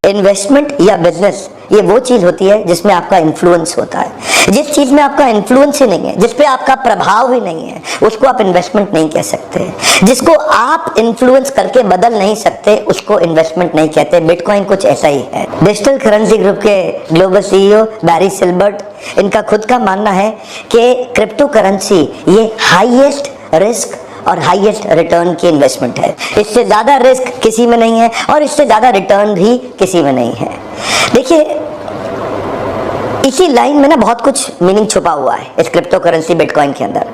Investment या business ये वो चीज होती है जिसमें आपका इन्फ्लुएंस होता है। जिस चीज में आपका इन्फ्लुएंस ही नहीं है, जिस पे आपका प्रभाव ही नहीं है, उसको आप इन्वेस्टमेंट नहीं कह सकते। जिसको आप इन्फ्लुएंस करके बदल नहीं सकते उसको इन्वेस्टमेंट नहीं कहते। बिटकॉइन कुछ ऐसा ही है। डिजिटल करेंसी ग्रुप के ग्लोबल सीईओ बैरी सिल्बर्ट, इनका खुद का मानना है कि क्रिप्टो करेंसी ये हाईएस्ट रिस्क और हाईएस्ट रिटर्न की इन्वेस्टमेंट है। इससे ज्यादा रिस्क किसी में नहीं है और इससे ज्यादा रिटर्न भी किसी में नहीं है। देखिए, इसी लाइन में ना बहुत कुछ मीनिंग छुपा हुआ है इस क्रिप्टो करेंसी बिटकॉइन के अंदर।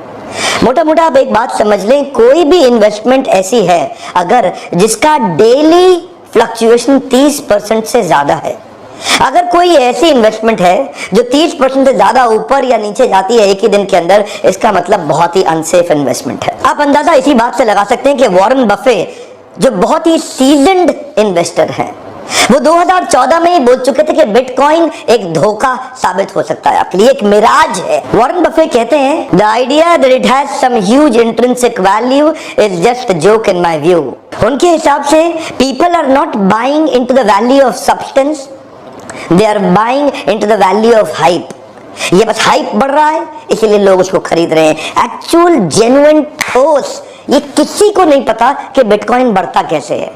मोटा मोटा आप एक बात समझ लें, कोई भी इन्वेस्टमेंट ऐसी है अगर जिसका डेली फ्लक्चुएशन 30% से ज्यादा है, अगर कोई ऐसी इन्वेस्टमेंट है जो 30% से ज्यादा ऊपर या नीचे जाती है एक ही दिन के अंदर, इसका मतलब बहुत ही अनसेफ इन्वेस्टमेंट है। आप अंदाजा इसी बात से लगा सकते हैं कि वॉरेन बफे जो बहुत ही सीजन्ड इन्वेस्टर हैं, वो 2014 में ही बोल चुके थे कि बिटकॉइन एक धोखा साबित हो सकता है आपके लिए, एक मिराज है। वॉरेन बफे कहते हैं, the idea that it has some huge intrinsic value is just a joke in my view. उनके हिसाब से people are not buying into the value of substance, they are buying into the value of hype. ये बस hype बढ़ रहा है इसीलिए लोग उसको खरीद रहे हैं। एक्चुअल जेन्युइन ठोस ये किसी को नहीं पता कि बिटकॉइन बढ़ता कैसे है।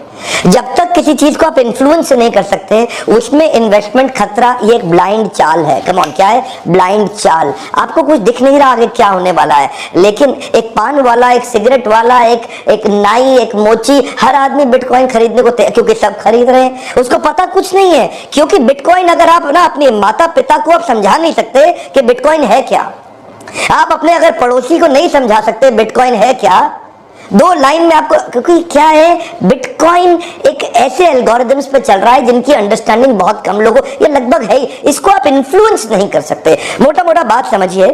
जब तक किसी चीज को आप इन्फ्लुएंस नहीं कर सकते उसमें इन्वेस्टमेंट खतरा, ये एक ब्लाइंड चाल है। कम ऑन, क्या है? ब्लाइंड चाल। आपको कुछ दिख नहीं रहा आगे क्या होने वाला है, लेकिन एक पान वाला, एक सिगरेट वाला, एक नाई, एक मोची, हर आदमी बिटकॉइन खरीदने को क्योंकि सब खरीद रहे हैं। उसको पता कुछ नहीं है, क्योंकि बिटकॉइन अगर आप ना अपने माता पिता को आप समझा नहीं सकते कि बिटकॉइन है क्या, आप अपने अगर पड़ोसी को नहीं समझा सकते बिटकॉइन है क्या, दो लाइन में आपको, क्योंकि क्या है, बिटकॉइन एक ऐसे एल्गोरिथम्स पे चल रहा है जिनकी अंडरस्टैंडिंग बहुत कम लोगों, ये लगभग है ही, इसको आप इन्फ्लुएंस नहीं कर सकते। मोटा मोटा बात समझिए,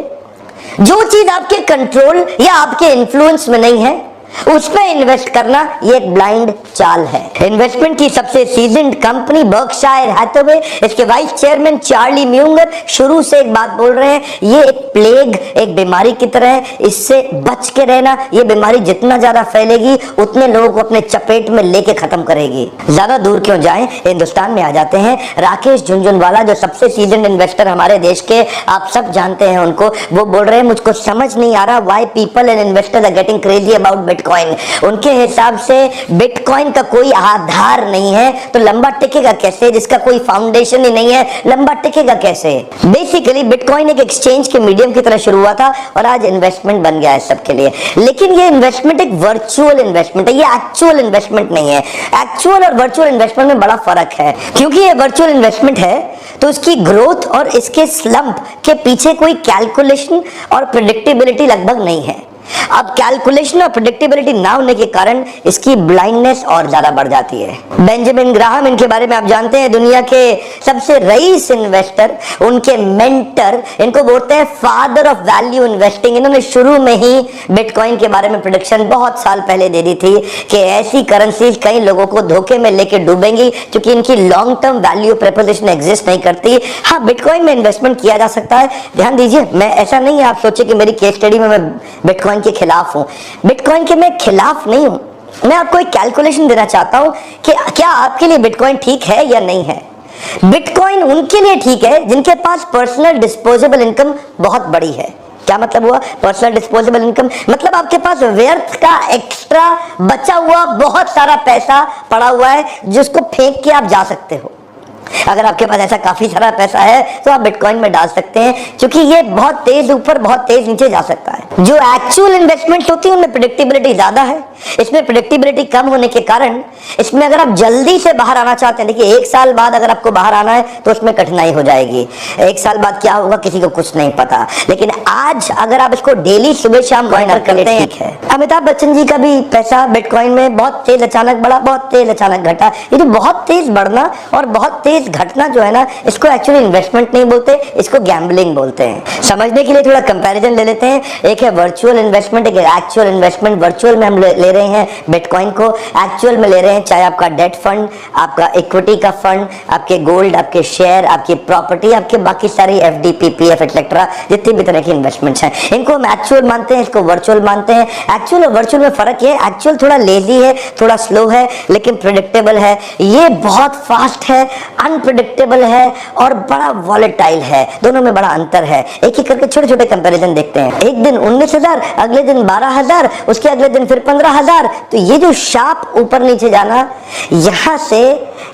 जो चीज आपके कंट्रोल या आपके इन्फ्लुएंस में नहीं है उसमें इन्वेस्ट करना ये एक ब्लाइंड चाल है। इन्वेस्टमेंट की सबसे सीजन्ड कंपनी बर्कशायर हैथवे, इसके वाइस चेयरमैन चार्ली म्यूंगर शुरू से एक बात बोल रहे हैं, ये एक प्लेग, एक बीमारी की तरह है, इससे बच के रहना। ये बीमारी जितना ज्यादा फैलेगी उतने लोगों को अपने चपेट में लेके खत्म करेगी। ज्यादा दूर क्यों जाएं, हिंदुस्तान में आ जाते हैं। राकेश झुनझुनवाला जो सबसे सीजन्ड इन्वेस्टर हमारे देश के, आप सब जानते हैं उनको, वो बोल रहे हैं मुझको समझ नहीं आ रहा why people and investors are getting crazy about bitcoin. उनके हिसाब से बिटकॉइन का कोई आधार नहीं है तो लंबा टिकेगा कैसे, जिसका कोई फाउंडेशन ही नहीं है लंबा टिकेगा कैसे। बेसिकली बिटकॉइन एक एक्सचेंज के मीडियम की तरह शुरू हुआ था और आज इन्वेस्टमेंट बन गया है सबके लिए। लेकिन ये इन्वेस्टमेंट एक वर्चुअल इन्वेस्टमेंट है, ये एक्चुअल इन्वेस्टमेंट नहीं है। एक्चुअल और वर्चुअल इन्वेस्टमेंट में बड़ा फर्क है, क्योंकि ये वर्चुअल इन्वेस्टमेंट है तो उसकी ग्रोथ और इसके स्लंप के पीछे कोई कैलकुलेशन और प्रेडिक्टेबिलिटी लगभग नहीं है। अब कैलकुलेशन और प्रेडिक्टेबिलिटी ना होने के कारण इसकी ब्लाइंडनेस और ज्यादा बढ़ जाती है। बेंजामिन ग्राहम, इनके बारे में आप जानते हैं, दुनिया के सबसे रईस इन्वेस्टर, उनके मेंटर, इनको बोलते हैं फादर ऑफ वैल्यू इन्वेस्टिंग। इन्होंने शुरू में ही बिटकॉइन के बारे में प्रेडिक्शन बहुत साल पहले दे दी थी कि ऐसी करेंसीज कई लोगों को धोखे में लेके डूबेंगी क्योंकि इनकी long term value preposition exist नहीं करती। हाँ, बिटकॉइन में इन्वेस्टमेंट किया जा सकता है। ध्यान दीजिए, मैं ऐसा नहीं है आप सोचे कि मेरी केस स्टडी में मैं बिटकॉइन के खिलाफ हूं। बिटकॉइन के मैं खिलाफ नहीं हूं, मैं आपको एक कैलकुलेशन देना चाहता हूं कि क्या आपके लिए बिटकॉइन ठीक है या नहीं है। बिटकॉइन उनके लिए ठीक है जिनके पास पर्सनल डिस्पोजेबल इनकम बहुत बड़ी है। क्या मतलब हुआ पर्सनल डिस्पोजेबल इनकम? मतलब आपके पास व्यर्थ का एक्स्ट्रा बचा हुआ बहुत सारा पैसा पड़ा हुआ है जिसको फेंक के आप जा सकते हो। अगर आपके पास ऐसा काफी सारा पैसा है तो आप बिटकॉइन में डाल सकते हैं, क्योंकि ये बहुत तेज ऊपर बहुत तेज नीचे जा सकता है। जो एक्चुअल इन्वेस्टमेंट होती है उनमें प्रेडिक्टेबिलिटी ज्यादा है, इसमें प्रेडिक्टेबिलिटी कम होने के कारण इसमें अगर आप जल्दी से बाहर आना चाहते हैं, देखिए 1 साल बाद अगर आपको बाहर आना है तो उसमें कठिनाई हो जाएगी। 1 साल बाद क्या होगा किसी को कुछ नहीं पता, लेकिन आज अगर आप इसको डेली सुबह शाम मॉनिटर करते हैं, ठीक है। अमिताभ बच्चन जी का भी पैसा बिटकॉइन में बहुत तेज अचानक बढ़ा, बहुत तेज अचानक घटा। ये जो बहुत तेज बढ़ना और बहुत तेज इस घटना जो है ना, इसको एक्चुअली इन्वेस्टमेंट नहीं बोलते, इसको गैम्बलिंग बोलते हैं। समझने के लिए थोड़ा कंपैरिजन ले लेते हैं। एक है वर्चुअल इन्वेस्टमेंट, एक एक्चुअल इन्वेस्टमेंट। वर्चुअल में हम ले रहे हैं बिटकॉइन को, एक्चुअल में ले रहे हैं चाहे आपका डेट फंड, आपका इक्विटी का फंड, आपके गोल्ड, आपके शेयर, आपकी प्रॉपर्टी, आपके बाकी सारी एफडी, पीपीएफ एक्सेट्रा, जितनी भी तरह की इन्वेस्टमेंट्स हैं, इनको हम एक्चुअल मानते हैं, इसको वर्चुअल मानते हैं। एक्चुअल और वर्चुअल में फर्क ये है, एक्चुअल थोड़ा लेजी है, थोड़ा स्लो है, लेकिन प्रेडिक्टेबल है। ये बहुत फास्ट है, अनप्रेडिक्टेबल है और बड़ा वॉलेटाइल है। दोनों में बड़ा अंतर है। एक एक करके छोटे छोटे कंपैरिजन देखते हैं। एक दिन 19,000, अगले दिन 12,000, उसके अगले दिन फिर 15,000। तो ये जो शार्प ऊपर नीचे जाना, यहां से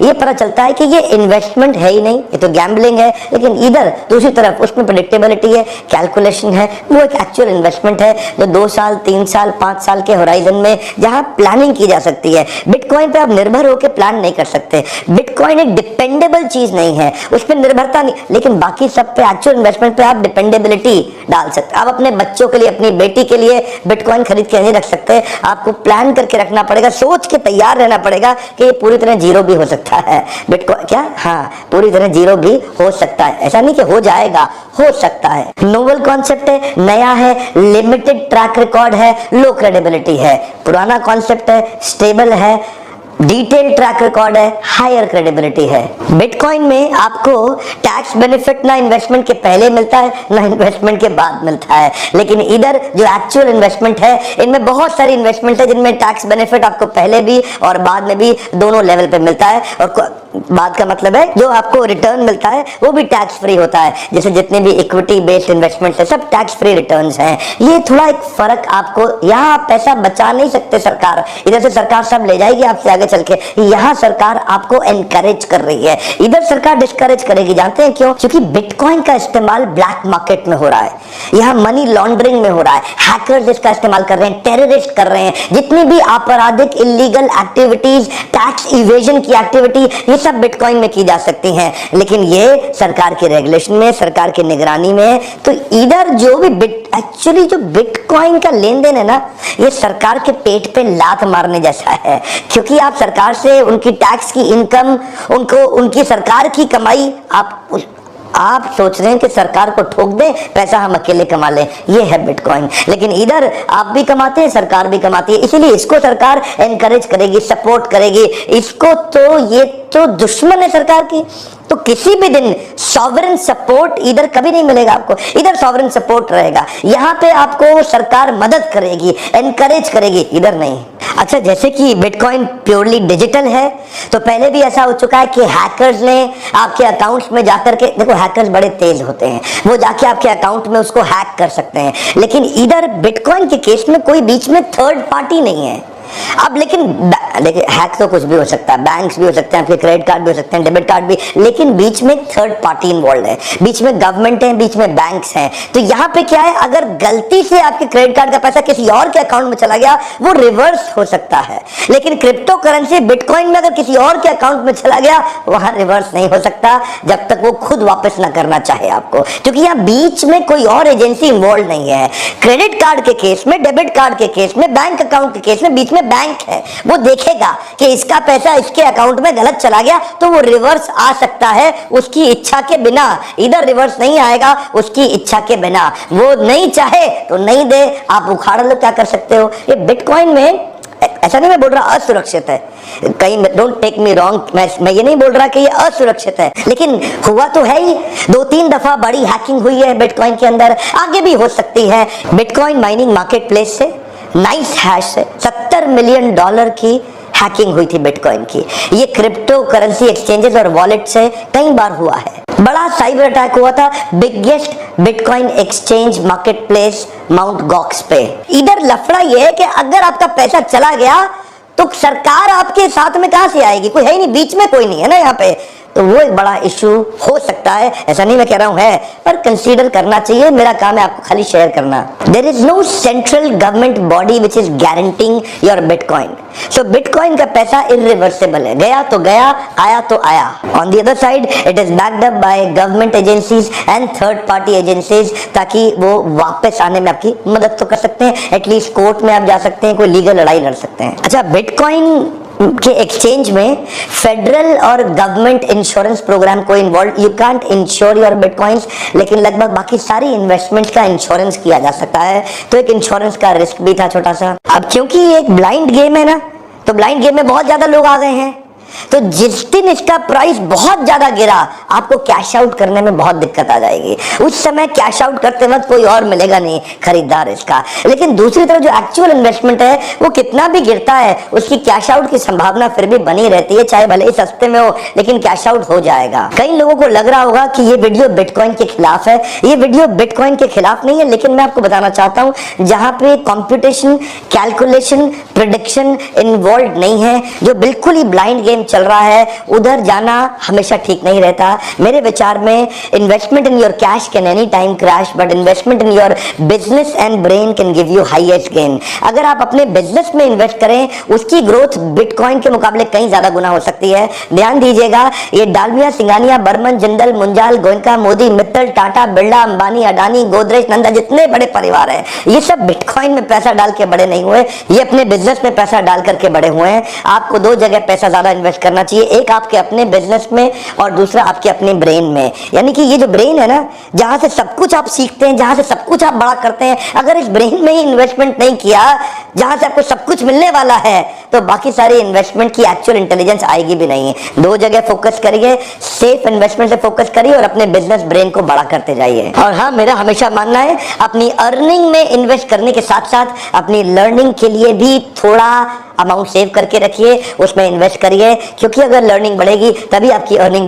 ये पता चलता है कि ये इन्वेस्टमेंट है ही नहीं, ये तो गैम्बलिंग है। लेकिन इधर दूसरी तरफ उसमें प्रेडिक्टेबिलिटी है, कैलकुलेशन है, वो एक एक्चुअल इन्वेस्टमेंट है जो 2 साल, 3 साल, 5 साल के होराइजन में जहां प्लानिंग की जा सकती है। बिटकॉइन पे आप निर्भर होकर प्लान नहीं कर सकते। बिटकॉइन एक डिपेंडेबल चीज नहीं है, उस पर निर्भरता नहीं। लेकिन बाकी सब पे, एक्चुअल इन्वेस्टमेंट पे आप डिपेंडेबिलिटी डाल सकते। आप अपने बच्चों के लिए, अपनी बेटी के लिए बिटकॉइन खरीद के नहीं रख सकते। आपको प्लान करके रखना पड़ेगा, सोच के तैयार रहना पड़ेगा कि ये पूरी तरह जीरो भी हो सकता है। बिटकॉइन क्या, हाँ, पूरी तरह जीरो भी हो सकता है। ऐसा नहीं कि हो जाएगा, हो सकता है। नोवेल कॉन्सेप्ट है, नया है, लिमिटेड ट्रैक रिकॉर्ड है, लो क्रेडिबिलिटी है। पुराना कॉन्सेप्ट है, स्टेबल है, डिटेल ट्रैक रिकॉर्ड है, हायर क्रेडिबिलिटी है। बिटकॉइन में आपको टैक्स बेनिफिट ना इन्वेस्टमेंट के पहले मिलता है, ना इन्वेस्टमेंट के बाद मिलता है। लेकिन इधर जो एक्चुअल इन्वेस्टमेंट है, इनमें बहुत सारी इन्वेस्टमेंट है जिनमें टैक्स बेनिफिट आपको पहले भी और बाद में भी दोनों लेवल पे मिलता है। और बाद का मतलब है जो आपको रिटर्न मिलता है वो भी टैक्स फ्री होता है। जैसे जितने भी इक्विटी बेस्ड इन्वेस्टमेंट है, सब टैक्स फ्री रिटर्न्स हैं। ये थोड़ा एक फर्क आपको, यहाँ आप पैसा बचा नहीं सकते सरकार, इधर से सरकार सब ले जाएगी आपसे आगे चल के। यहाँ सरकार आपको एनकरेज कर रही है, इधर सरकार डिस्करेज करेगी। जानते हैं क्यों? क्योंकि बिटकॉइन का इस्तेमाल ब्लैक मार्केट में हो रहा है, यहाँ मनी लॉन्ड्रिंग में हो रहा है, हैकर्स इसका इस्तेमाल कर रहे हैं, टेररिस्ट कर रहे हैं। जितनी भी आपराधिक इलीगल एक्टिविटीज, टैक्स इवेजन की एक्टिविटी, ये सब बिटकॉइन में की जा सकती हैं। लेकिन ये सरकार के रेगुलेशन में, सरकार की निगरानी में। तो इधर जो भी एक्चुअली जो बिटकॉइन का लेन देन है ना, ये सरकार के पेट पे लात मारने जैसा है। क्योंकि आप सरकार से उनकी टैक्स की इनकम, उनको उनकी सरकार की कमाई, आप सोच रहे हैं कि सरकार को ठोक दें, पैसा हम अकेले कमा लें। ये है बिटकॉइन। लेकिन इधर आप भी कमाते हैं, सरकार भी कमाती है, इसीलिए इसको सरकार एनकरेज करेगी, सपोर्ट करेगी। इसको तो, ये तो दुश्मन है सरकार की। तो किसी भी दिन सॉवरेन सपोर्ट इधर कभी नहीं मिलेगा आपको, इधर सॉवरेन सपोर्ट रहेगा। यहाँ पे आपको सरकार मदद करेगी, एनकरेज करेगी, इधर नहीं। अच्छा, जैसे कि बिटकॉइन प्योरली डिजिटल है, तो पहले भी ऐसा हो चुका है कि हैकर्स ने आपके अकाउंट्स में जाकर के, देखो हैकर्स बड़े तेज होते हैं, वो जाके आपके अकाउंट में उसको हैक कर सकते हैं। लेकिन इधर बिटकॉइन के केस में कोई बीच में थर्ड पार्टी नहीं है। अब लेकिन हैक तो कुछ भी हो सकता है, बैंक्स भी हो सकते हैं, आपके क्रेडिट कार्ड भी हो सकते हैं, डेबिट कार्ड भी। लेकिन बीच में थर्ड पार्टी इन्वॉल्व है, बीच में गवर्नमेंट है, बीच में बैंक्स हैं। तो यहाँ पे क्या है, अगर गलती से आपके क्रेडिट कार्ड का पैसा किसी और के अकाउंट में चला गया, वो रिवर्स हो सकता है। लेकिन क्रिप्टो करेंसी बिटकॉइन में अगर किसी और के अकाउंट में चला गया, वहां रिवर्स नहीं हो सकता जब तक वो खुद वापस ना करना चाहे आपको, क्योंकि यहाँ बीच में कोई और एजेंसी इन्वॉल्व नहीं है। क्रेडिट कार्ड के केस में, डेबिट कार्ड के केस में, बैंक अकाउंट के केस में बीच में बैंक है, वो देखेगा कि इसका पैसा इसके अकाउंट में गलत चला गया, तो वो रिवर्स आ सकता है उसकी इच्छा के बिना। इधर रिवर्स नहीं आएगा उसकी इच्छा के बिना। वो नहीं चाहे तो नहीं दे, आप उखाड़ लो, क्या कर सकते हो। ये बिटकॉइन में ऐसा नहीं मैं बोल रहा असुरक्षित है, कहीं डोंट टेक मी रॉन्ग, मैं ये नहीं बोल रहा कि ये असुरक्षित है, लेकिन हुआ तो है ही। 2-3 दफा बड़ी हैकिंग हुई है बिटकॉइन के अंदर, आगे भी हो सकती है। बिटकॉइन माइनिंग मार्केट प्लेस से, नाइस हैश से $70 मिलियन की हैकिंग हुई थी बिटकॉइन की। ये क्रिप्टो करेंसी एक्सचेंजेस और वॉलेट से कई बार हुआ है। बड़ा साइबर अटैक हुआ था biggest bitcoin exchange market place mount Gox पे। इधर लफड़ा ये है कि अगर आपका पैसा चला गया तो सरकार आपके साथ में कहां से आएगी, कोई है ही नहीं, बीच में कोई नहीं है ना यहाँ पे। तो वो एक बड़ा इशू हो सकता है, ऐसा नहीं मैं कह रहा हूं है, पर कंसीडर करना चाहिए। मेरा काम है आपको खाली शेयर करना। There is no central government body which is guaranteeing your bitcoin. So bitcoin का पैसा इरिवर्सिबल है, गया तो गया, आया तो आया। On the other side it is backed up by government agencies and third party agencies, ताकि वो वापस आने में आपकी मदद तो कर सकते हैं, एटलीस्ट कोर्ट में आप जा सकते हैं, कोई लीगल लड़ाई लड़ सकते हैं। अच्छा, बिटकॉइन के एक्सचेंज में फेडरल और गवर्नमेंट इंश्योरेंस प्रोग्राम को involve, you can't ensure your bitcoins, लेकिन लगभग बाकी सारी इन्वेस्टमेंट का इंश्योरेंस किया जा सकता है। तो एक इंश्योरेंस का रिस्क भी था छोटा सा। अब क्योंकि ये एक ब्लाइंड गेम है ना, तो ब्लाइंड गेम में बहुत ज्यादा लोग आ गए हैं, तो जिस दिन इसका प्राइस बहुत ज्यादा गिरा, आपको कैश आउट करने में बहुत दिक्कत आ जाएगी। उस समय कैश आउट करते वक्त कोई और मिलेगा नहीं खरीदार इसका। लेकिन दूसरी तरफ जो एक्चुअल इन्वेस्टमेंट है, वो कितना भी गिरता है, उसकी कैश आउट की संभावना फिर भी बनी रहती है, चाहे भले ही सस्ते में हो, लेकिन कैश आउट हो जाएगा। कई लोगों को लग रहा होगा कि ये वीडियो बिटकॉइन के खिलाफ है। ये वीडियो बिटकॉइन के खिलाफ नहीं है, लेकिन मैं आपको बताना चाहता हूं जहां पे कंप्यूटेशन, कैलकुलेशन, प्रेडिक्शन इन्वॉल्व नहीं है, जो बिल्कुल ही ब्लाइंड गेम चल रहा है, उधर जाना हमेशा ठीक नहीं रहता। मेरे विचार में investment in your cash can any time crash, but investment in your business and brain can give you highest gain. अगर आप अपने बिजनेस में इन्वेस्ट करें, उसकी ग्रोथ बिटकॉइन के मुकाबले कहीं ज्यादा गुना हो सकती है। ध्यान दीजिएगा, ये डालमिया, सिंघानिया, बर्मन, जिंदल, मुंजाल, गोयनका, मोदी, मित्तल, टाटा, बिरला, अंबानी, अडानी, गोदरेज, नंदा, जितने बड़े परिवार हैं, ये सब बिटकॉइन में पैसा डाल के बड़े नहीं हुए, ये अपने बिजनेस में पैसा डाल करके बड़े हुए हैं। आपको दो जगह पैसा ज्यादा इन्वेस्ट करना चाहिए, एक आपके अपने बिजनेस में और दूसरा आपके अपने ब्रेन में। यानी कि ये जो ब्रेन है ना, जहां से सब कुछ आप सीखते हैं, जहां से सब कुछ आप बड़ा करते हैं, अगर इस ब्रेन में ही इन्वेस्टमेंट नहीं किया, जहां से आपको सब कुछ मिलने वाला है, तो बाकी सारी इन्वेस्टमेंट की एक्चुअल इंटेलिजेंस आएगी भी नहीं। दो जगह फोकस करिए, सेफ इन्वेस्टमेंट से फोकस करिए और अपने बिजनेस ब्रेन को बड़ा करते जाइए। और हाँ, मेरा हमेशा मानना है, अपनी अर्निंग में इन्वेस्ट करने के साथ साथ अपनी लर्निंग के लिए भी थोड़ा अमाउंट सेव करके रखिए, उसमें इन्वेस्ट करिए, क्योंकि अगर लर्निंग बढ़ेगी तभी आपकी अर्निंग